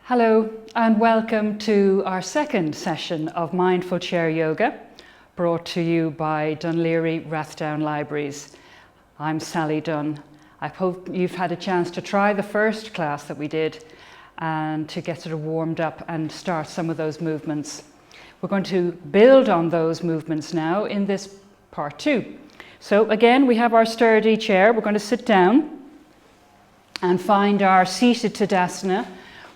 Hello and welcome to our second session of Mindful Chair Yoga, brought to you by Laoghaire-Rathdown Libraries. I'm Sally Dunne. I hope you've had a chance to try the first class that we did and to get sort of warmed up and start some of those movements. We're going to build on those movements now in this part two. So again, we have our sturdy chair. We're going to sit down and find our seated Tadasana,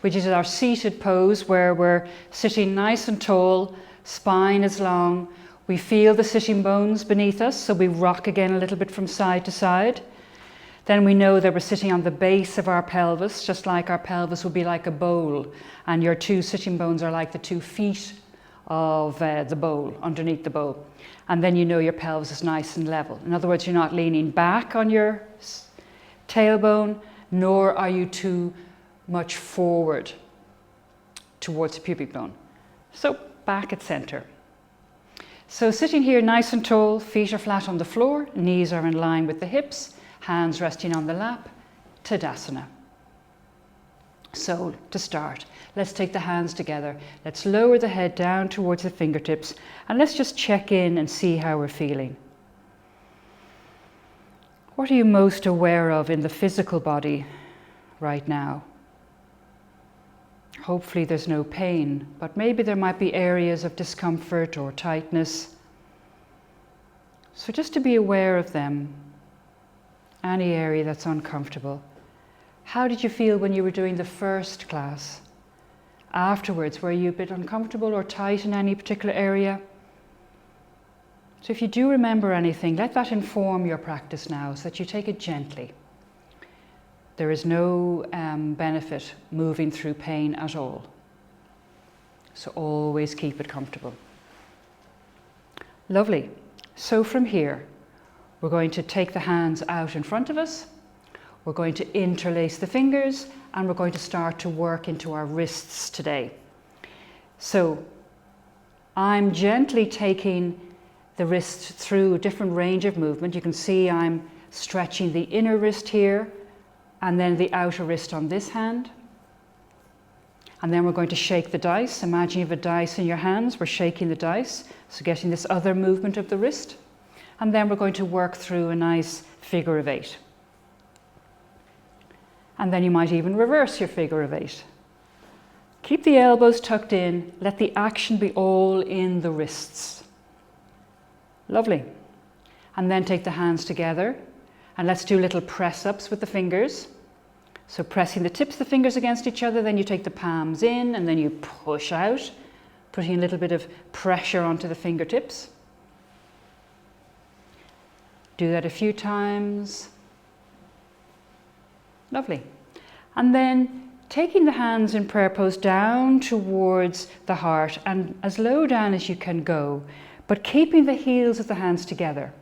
which is our seated pose where we're sitting nice and tall, spine is long. We feel the sitting bones beneath us, so we rock again a little bit from side to side. Then we know that we're sitting on the base of our pelvis, just like our pelvis would be like a bowl, and your two sitting bones are like the 2 feet of the bowl, underneath the bowl. And then you know your pelvis is nice and level. In other words, you're not leaning back on your tailbone, nor are you too much forward towards the pubic bone. So back at center. So sitting here nice and tall, feet are flat on the floor, knees are in line with the hips, hands resting on the lap, Tadasana. So to start, let's take the hands together. Let's lower the head down towards the fingertips and let's just check in and see how we're feeling. What are you most aware of in the physical body right now? Hopefully there's no pain, but maybe there might be areas of discomfort or tightness. So just to be aware of them, any area that's uncomfortable. How did you feel when you were doing the first class? Afterwards, were you a bit uncomfortable or tight in any particular area? So if you do remember anything, let that inform your practice now so that you take it gently. There is no benefit moving through pain at all. So always keep it comfortable. Lovely. So from here, we're going to take the hands out in front of us. We're going to interlace the fingers and we're going to start to work into our wrists today. So I'm gently taking the wrist through a different range of movement. You can see I'm stretching the inner wrist here, and then the outer wrist on this hand. And then we're going to shake the dice. Imagine you have a dice in your hands. We're shaking the dice, so getting this other movement of the wrist. And then we're going to work through a nice figure of 8. And then you might even reverse your figure of 8. Keep the elbows tucked in. Let the action be all in the wrists. Lovely. And then take the hands together. And let's do little press-ups with the fingers. So pressing the tips of the fingers against each other, then you take the palms in and then you push out, putting a little bit of pressure onto the fingertips. Do that a few times. Lovely. And then taking the hands in prayer pose down towards the heart and as low down as you can go, but keeping the heels of the hands together.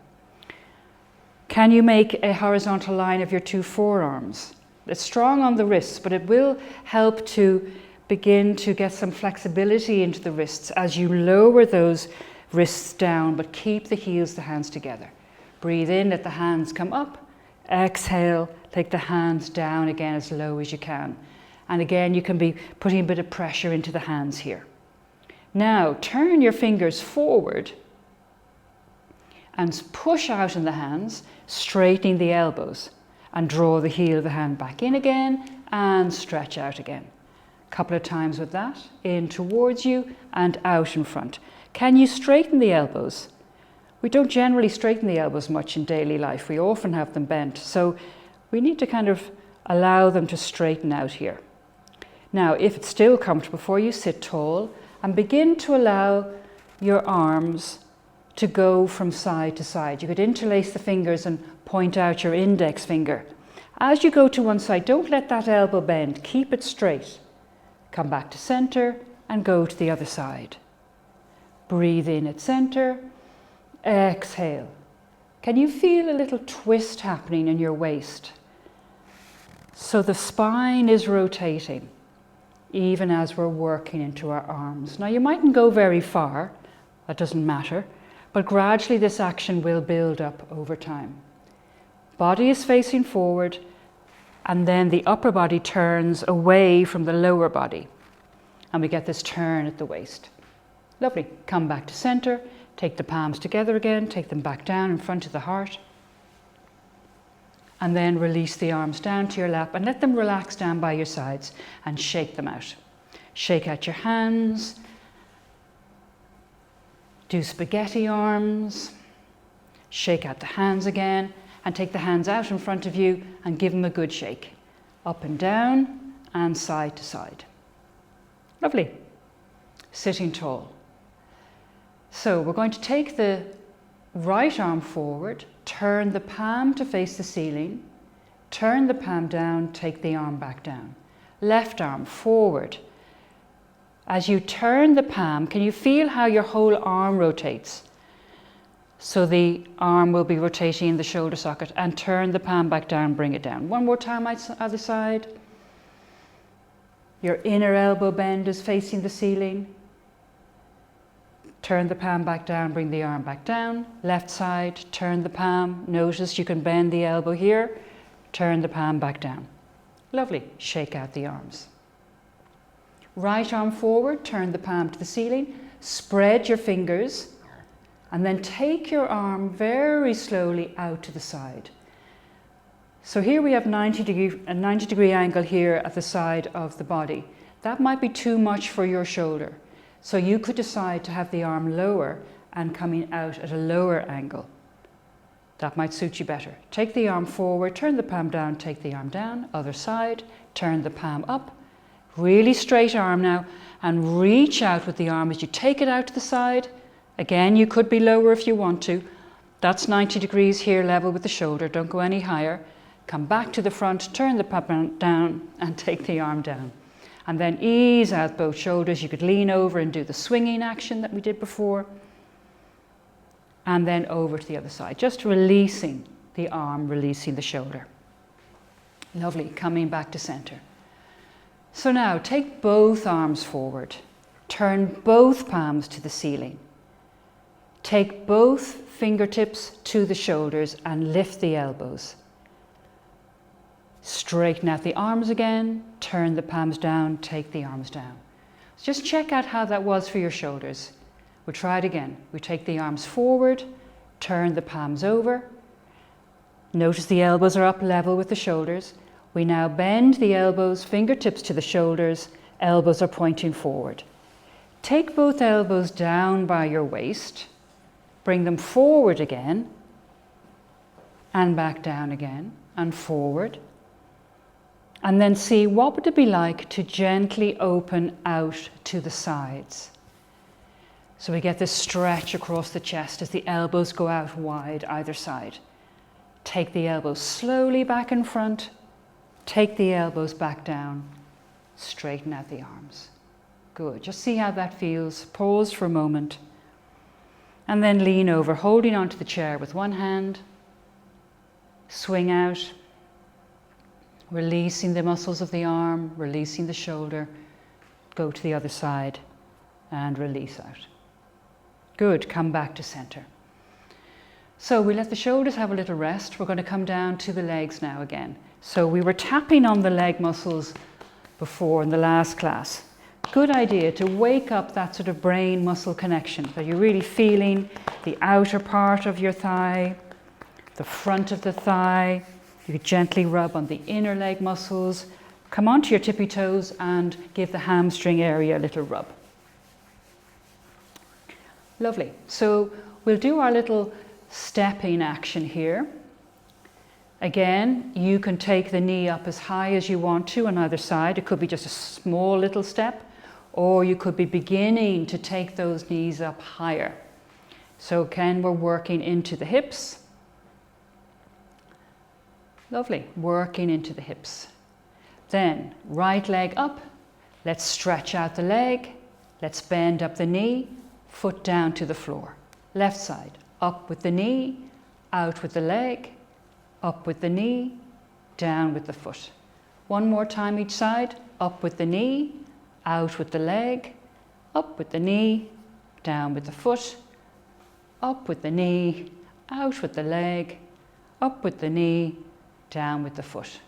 Can you make a horizontal line of your 2 forearms? It's strong on the wrists, but it will help to begin to get some flexibility into the wrists as you lower those wrists down, but keep the heels of the hands together. Breathe in, let the hands come up. Exhale, take the hands down again as low as you can. And again, you can be putting a bit of pressure into the hands here. Now, turn your fingers forward and push out in the hands, straightening the elbows, and draw the heel of the hand back in again and stretch out again. A couple of times with that, in towards you and out in front. Can you straighten the elbows? We don't generally straighten the elbows much in daily life. We often have them bent, so we need to kind of allow them to straighten out here. Now, if it's still comfortable for you, sit tall and begin to allow your arms to go from side to side. You could interlace the fingers and point out your index finger. As you go to one side, don't let that elbow bend. Keep it straight. Come back to center and go to the other side. Breathe in at center. Exhale. Can you feel a little twist happening in your waist? So the spine is rotating, even as we're working into our arms. Now you mightn't go very far, that doesn't matter, but gradually this action will build up over time. Body is facing forward, and then the upper body turns away from the lower body. and we get this turn at the waist. Lovely. Come back to center, take the palms together again, take them back down in front of the heart, and then release the arms down to your lap and let them relax down by your sides and shake them out. Shake out your hands, do spaghetti arms, shake out the hands again, and take the hands out in front of you and give them a good shake. Up and down and side to side. Lovely. Sitting tall. So we're going to take the right arm forward, turn the palm to face the ceiling, turn the palm down, take the arm back down. Left arm forward. As you turn the palm, can you feel how your whole arm rotates? So the arm will be rotating in the shoulder socket, and turn the palm back down, bring it down. One more time other side. Your inner elbow bend is facing the ceiling. Turn the palm back down, bring the arm back down. Left side, turn the palm. Notice you can bend the elbow here. Turn the palm back down. Lovely. Shake out the arms. Right arm forward, turn the palm to the ceiling. Spread your fingers. And then take your arm very slowly out to the side. So here we have a 90 degree angle here at the side of the body. That might be too much for your shoulder. So you could decide to have the arm lower and coming out at a lower angle. That might suit you better. Take the arm forward, turn the palm down, take the arm down, other side, turn the palm up. Really straight arm now, and reach out with the arm as you take it out to the side. Again, you could be lower if you want to. That's 90 degrees here, level with the shoulder. Don't go any higher. Come back to the front, turn the palm down and take the arm down. And then ease out both shoulders. You could lean over and do the swinging action that we did before. And then over to the other side, just releasing the arm, releasing the shoulder. Lovely, coming back to center. So now take both arms forward. Turn both palms to the ceiling. Take both fingertips to the shoulders and lift the elbows. Straighten out the arms again, turn the palms down, take the arms down. Just check out how that was for your shoulders. We'll try it again. We take the arms forward, turn the palms over. Notice the elbows are up level with the shoulders. We now bend the elbows, fingertips to the shoulders, elbows are pointing forward. Take both elbows down by your waist, bring them forward again, and back down again, and forward. And then see what would it be like to gently open out to the sides. So we get this stretch across the chest as the elbows go out wide either side. Take the elbows slowly back in front, take the elbows back down, straighten out the arms. Good, just see how that feels. Pause for a moment. And then lean over, holding onto the chair with one hand. Swing out. Releasing the muscles of the arm, releasing the shoulder. Go to the other side and release out. Good, come back to center. So we let the shoulders have a little rest. We're going to come down to the legs now again. So we were tapping on the leg muscles before in the last class. Good idea to wake up that sort of brain muscle connection, that you're really feeling the outer part of your thigh, the front of the thigh. You could gently rub on the inner leg muscles. Come onto your tippy toes and give the hamstring area a little rub. Lovely. So we'll do our little stepping action here. Again, you can take the knee up as high as you want to on either side. It could be just a small little step, or you could be beginning to take those knees up higher. So again, we're working into the hips. Lovely, working into the hips. Then right leg up, let's stretch out the leg, let's bend up the knee, foot down to the floor. Left side, up with the knee, out with the leg, up with the knee, down with the foot. One more time each side, up with the knee, out with the leg, up with the knee, down with the foot, up with the knee, out with the leg, up with the knee, down with the foot.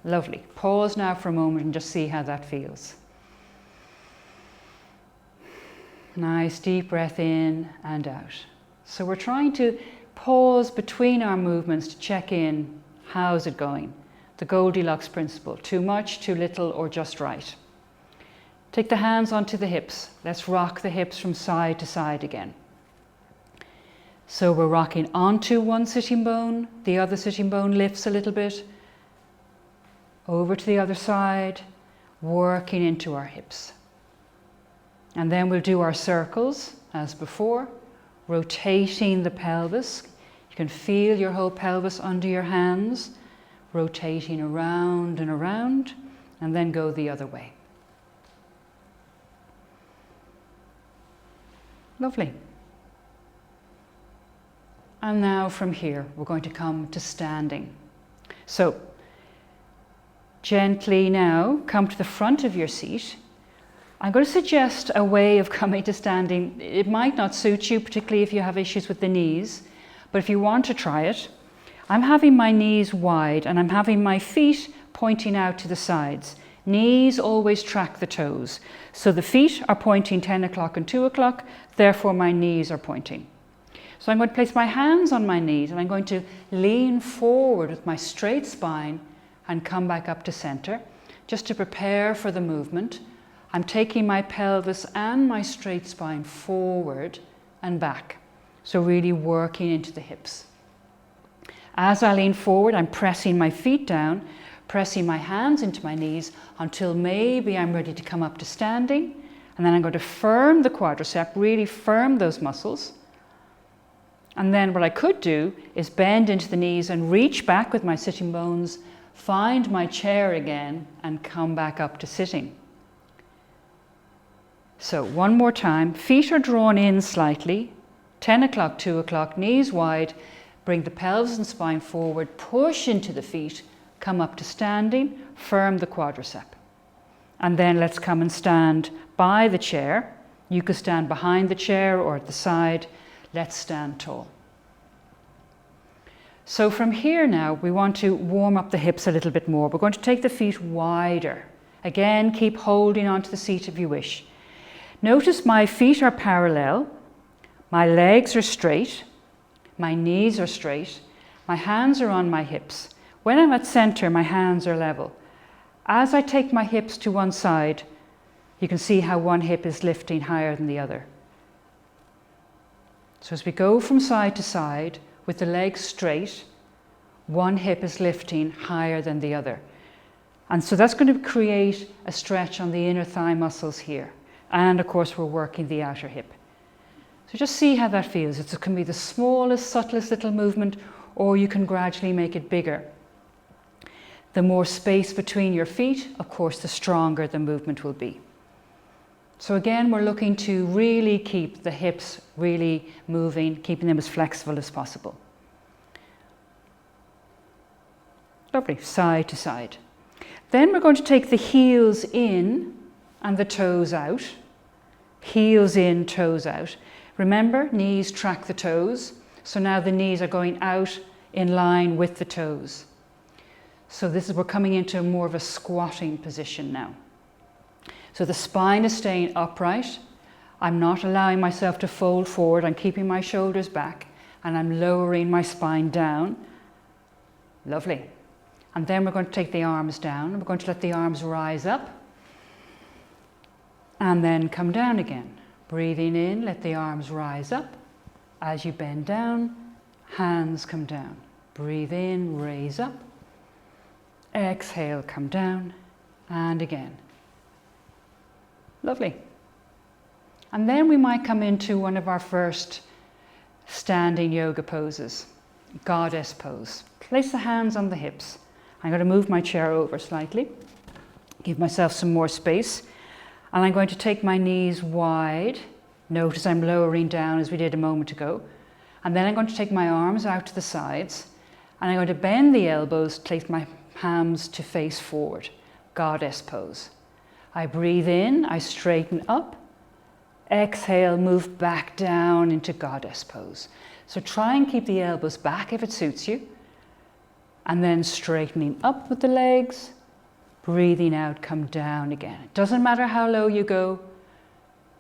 Lovely. Pause now for a moment and just see how that feels. Nice deep breath in and out. So we're trying to pause between our movements to check in. How's it going? The Goldilocks principle. Too much, too little, or just right. Take the hands onto the hips. Let's rock the hips from side to side again. So we're rocking onto one sitting bone. The other sitting bone lifts a little bit. Over to the other side. Working into our hips. And then we'll do our circles as before. Rotating the pelvis. You can feel your whole pelvis under your hands. Rotating around and around. And then go the other way. Lovely. And now from here, we're going to come to standing. So, gently now come to the front of your seat. I'm going to suggest a way of coming to standing. It might not suit you, particularly if you have issues with the knees, but if you want to try it, I'm having my knees wide and I'm having my feet pointing out to the sides. Knees always track the toes. So the feet are pointing 10 o'clock and 2 o'clock, therefore my knees are pointing. So I'm going to place my hands on my knees and I'm going to lean forward with my straight spine and come back up to center, just to prepare for the movement. I'm taking my pelvis and my straight spine forward and back. So really working into the hips. As I lean forward, I'm pressing my feet down, pressing my hands into my knees until maybe I'm ready to come up to standing. And then I'm going to firm the quadricep, really firm those muscles. And then what I could do is bend into the knees and reach back with my sitting bones, find my chair again and come back up to sitting. So one more time, feet are drawn in slightly, 10 o'clock, 2 o'clock, knees wide, bring the pelvis and spine forward, push into the feet, come up to standing, firm the quadricep. And then let's come and stand by the chair. You could stand behind the chair or at the side. Let's stand tall. So from here now, we want to warm up the hips a little bit more. We're going to take the feet wider. Again, keep holding onto the seat if you wish. Notice my feet are parallel, my legs are straight, my knees are straight, my hands are on my hips. When I'm at center, my hands are level. As I take my hips to one side, you can see how one hip is lifting higher than the other. So as we go from side to side, with the legs straight, one hip is lifting higher than the other. And so that's going to create a stretch on the inner thigh muscles here. And of course, we're working the outer hip. So just see how that feels. It can be the smallest, subtlest little movement, or you can gradually make it bigger. The more space between your feet, of course, the stronger the movement will be. So again, we're looking to really keep the hips really moving, keeping them as flexible as possible. Lovely, side to side. Then we're going to take the heels in and the toes out. Heels in, toes out. Remember, knees track the toes. So now the knees are going out in line with the toes. So we're coming into more of a squatting position now. So the spine is staying upright. I'm not allowing myself to fold forward. I'm keeping my shoulders back and I'm lowering my spine down. Lovely. And then we're going to take the arms down. We're going to let the arms rise up and then come down again. Breathing in, let the arms rise up. As you bend down, hands come down. Breathe in, raise up. Exhale, come down, and again. Lovely. And then we might come into one of our first standing yoga poses, goddess pose. Place the hands on the hips. I'm going to move my chair over slightly, give myself some more space, and I'm going to take my knees wide. Notice I'm lowering down as we did a moment ago. And then I'm going to take my arms out to the sides, and I'm going to bend the elbows, place my hands to face forward, goddess pose. I breathe in, I straighten up, exhale, move back down into goddess pose. So try and keep the elbows back if it suits you, and then straightening up with the legs, breathing out, come down again. It doesn't matter how low you go,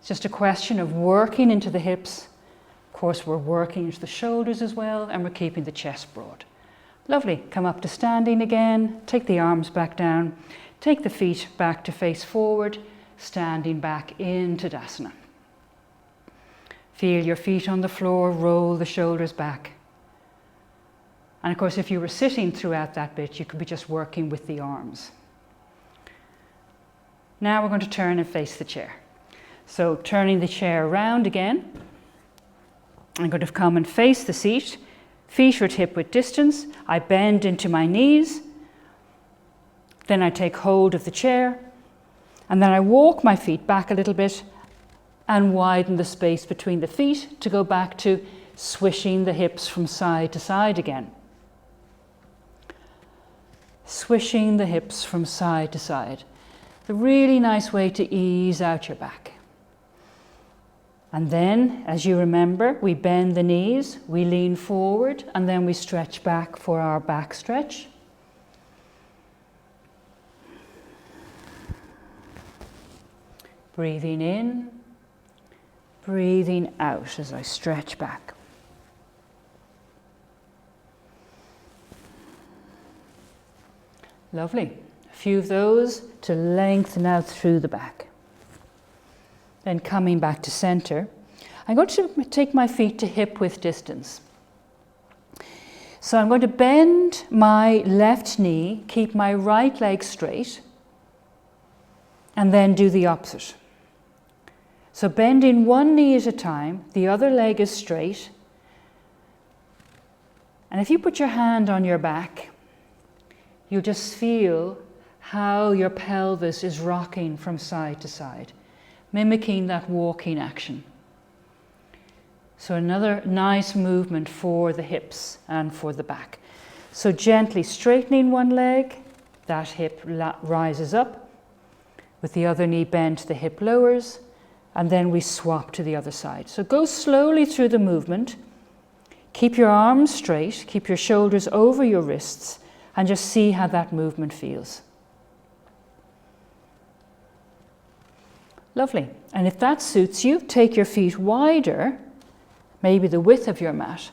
It's just a question of working into the hips. Of course, we're working into the shoulders as well, and we're keeping the chest broad. Lovely. Come up to standing again. Take the arms back down. Take the feet back to face forward, standing back into Tadasana. Feel your feet on the floor, roll the shoulders back. And of course, if you were sitting throughout that bit, you could be just working with the arms. Now we're going to turn and face the chair. So turning the chair around again. I'm going to come and face the seat. Feet are at hip-width distance. I bend into my knees. Then I take hold of the chair. And then I walk my feet back a little bit and widen the space between the feet to go back to swishing the hips from side to side again. Swishing the hips from side to side. A really nice way to ease out your back. And then, as you remember, we bend the knees, we lean forward, and then we stretch back for our back stretch. Breathing in, breathing out as I stretch back. Lovely. A few of those to lengthen out through the back. Then coming back to center, I'm going to take my feet to hip-width distance. So I'm going to bend my left knee, keep my right leg straight, and then do the opposite. So bending one knee at a time, the other leg is straight. And if you put your hand on your back, you'll just feel how your pelvis is rocking from side to side, mimicking that walking action. So another nice movement for the hips and for the back. So gently straightening one leg, that hip rises up. With the other knee bent, the hip lowers, and then we swap to the other side. So go slowly through the movement. Keep your arms straight, keep your shoulders over your wrists, and just see how that movement feels. Lovely. And if that suits you, take your feet wider, maybe the width of your mat,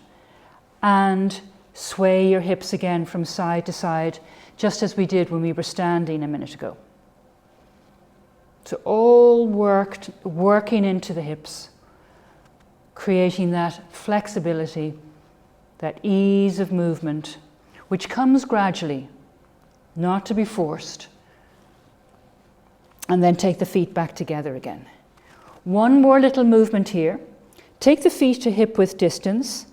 and sway your hips again from side to side, just as we did when we were standing a minute ago. So all working into the hips, creating that flexibility, that ease of movement, which comes gradually, not to be forced. And then take the feet back together again. One more little movement here. Take the feet to hip-width distance,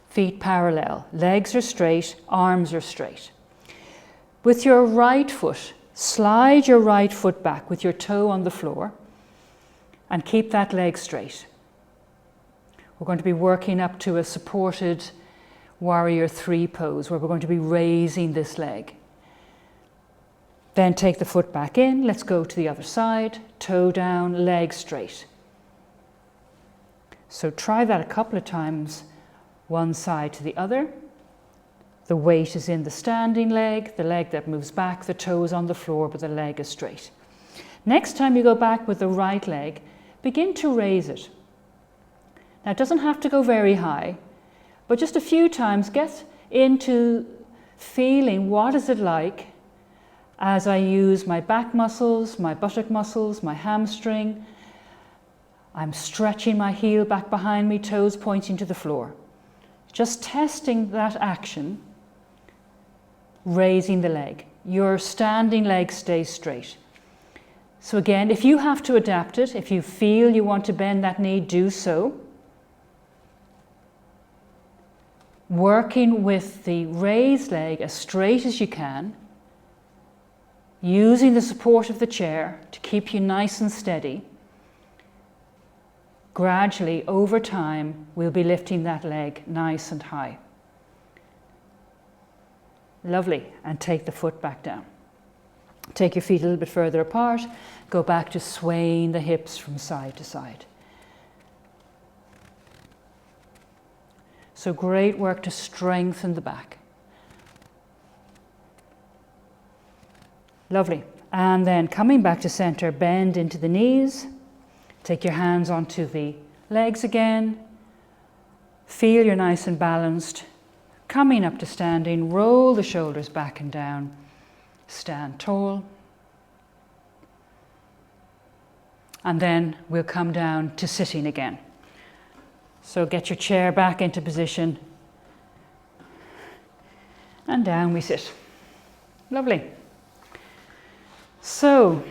feet parallel, legs are straight, arms are straight. With your right foot, slide your right foot back with your toe on the floor and keep that leg straight. We're going to be working up to a supported warrior 3 pose where we're going to be raising this leg. Then take the foot back in. Let's go to the other side. Toe down, leg straight. So try that a couple of times, one side to the other. The weight is in the standing leg, the leg that moves back, the toe is on the floor, but the leg is straight. Next time you go back with the right leg, begin to raise it. Now it doesn't have to go very high, but just a few times get into feeling what is it like as I use my back muscles, my buttock muscles, my hamstring. I'm stretching my heel back behind me, toes pointing to the floor. Just testing that action, raising the leg. Your standing leg stays straight. So again, if you have to adapt it, if you feel you want to bend that knee, do so. Working with the raised leg as straight as you can, using the support of the chair to keep you nice and steady. Gradually, over time, we'll be lifting that leg nice and high. Lovely. And take the foot back down. Take your feet a little bit further apart. Go back to swaying the hips from side to side. So great work to strengthen the back. Lovely. And then coming back to center, bend into the knees. Take your hands onto the legs again. Feel you're nice and balanced. Coming up to standing, roll the shoulders back and down. Stand tall. And then we'll come down to sitting again. So get your chair back into position. And down we sit. Lovely. So,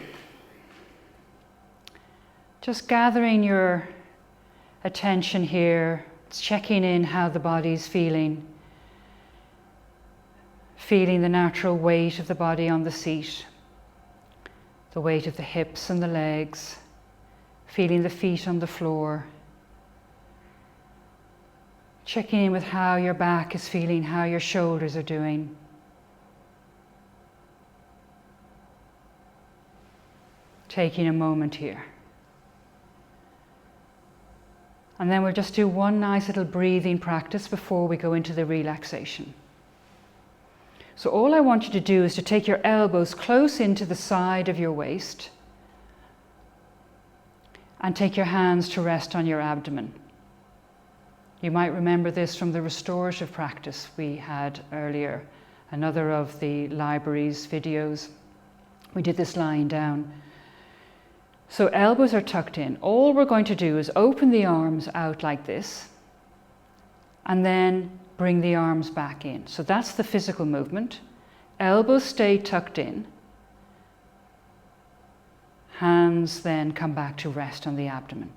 just gathering your attention here, checking in how the body's feeling. Feeling the natural weight of the body on the seat, the weight of the hips and the legs, feeling the feet on the floor. Checking in with how your back is feeling, how your shoulders are doing. Taking a moment here. And then we'll just do one nice little breathing practice before we go into the relaxation. So all I want you to do is to take your elbows close into the side of your waist and take your hands to rest on your abdomen. You might remember this from the restorative practice we had earlier, another of the library's videos. We did this lying down. So elbows are tucked in. All we're going to do is open the arms out like this and then bring the arms back in. So that's the physical movement. Elbows stay tucked in. Hands then come back to rest on the abdomen.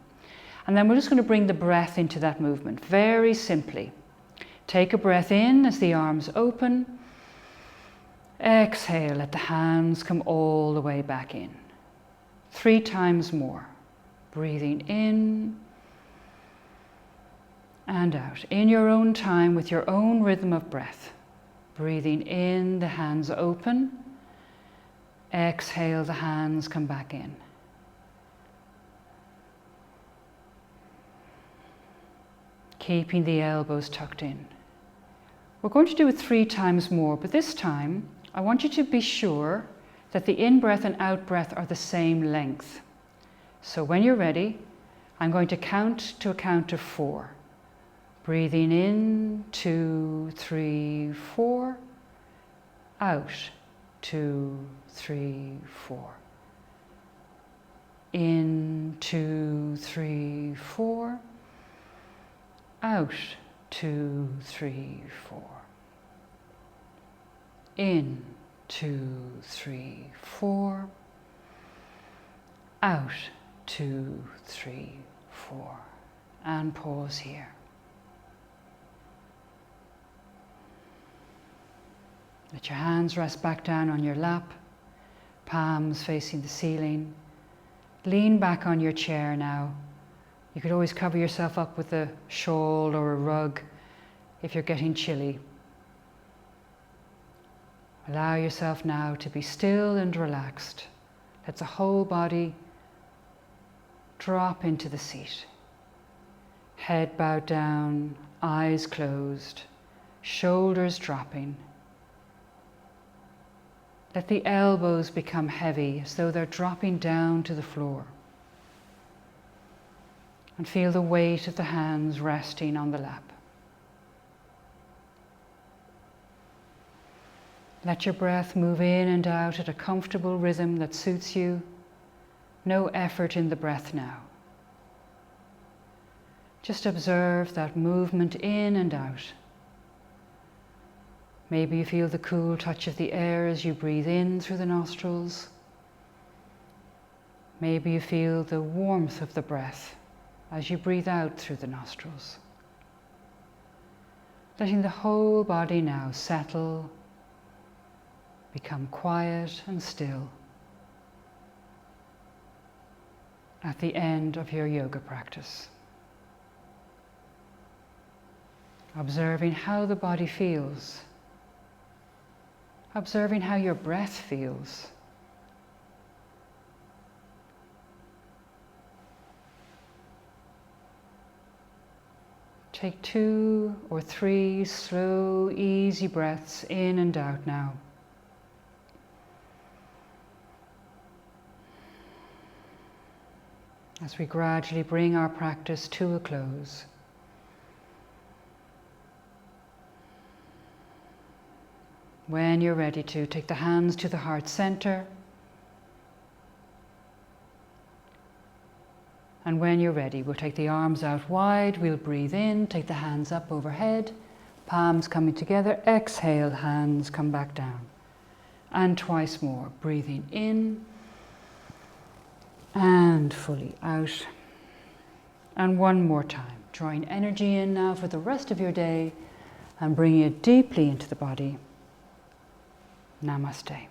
And then we're just going to bring the breath into that movement, very simply. Take a breath in as the arms open. Exhale, let the hands come all the way back in. 3 times more. Breathing in and out. In your own time, with your own rhythm of breath. Breathing in, the hands open. Exhale, the hands come back in. Keeping the elbows tucked in. We're going to do it 3 times more, but this time I want you to be sure that the in-breath and out-breath are the same length. So when you're ready, I'm going to count to a count of 4. Breathing in, 2, 3, 4. Out, 2, 3, 4. In, 2, 3, 4. Out, 2, 3, 4. In, 2, 3, 4. Out, 2, 3, 4. And pause here. Let your hands rest back down on your lap, palms facing the ceiling. Lean back on your chair now. You could always cover yourself up with a shawl or a rug if you're getting chilly. Allow yourself now to be still and relaxed. Let the whole body drop into the seat. Head bowed down, eyes closed, shoulders dropping. Let the elbows become heavy as though they're dropping down to the floor. And feel the weight of the hands resting on the lap. Let your breath move in and out at a comfortable rhythm that suits you. No effort in the breath now. Just observe that movement in and out. Maybe you feel the cool touch of the air as you breathe in through the nostrils. Maybe you feel the warmth of the breath as you breathe out through the nostrils. Letting the whole body now settle, become quiet and still at the end of your yoga practice. Observing how the body feels. Observing how your breath feels. Take 2 or 3 slow, easy breaths in and out now. as we gradually bring our practice to a close. When you're ready to, take the hands to the heart center. And when you're ready, we'll take the arms out wide, we'll breathe in, take the hands up overhead, palms coming together, exhale, hands come back down. And twice more, breathing in and fully out. And one more time, drawing energy in now for the rest of your day and bringing it deeply into the body. Namaste.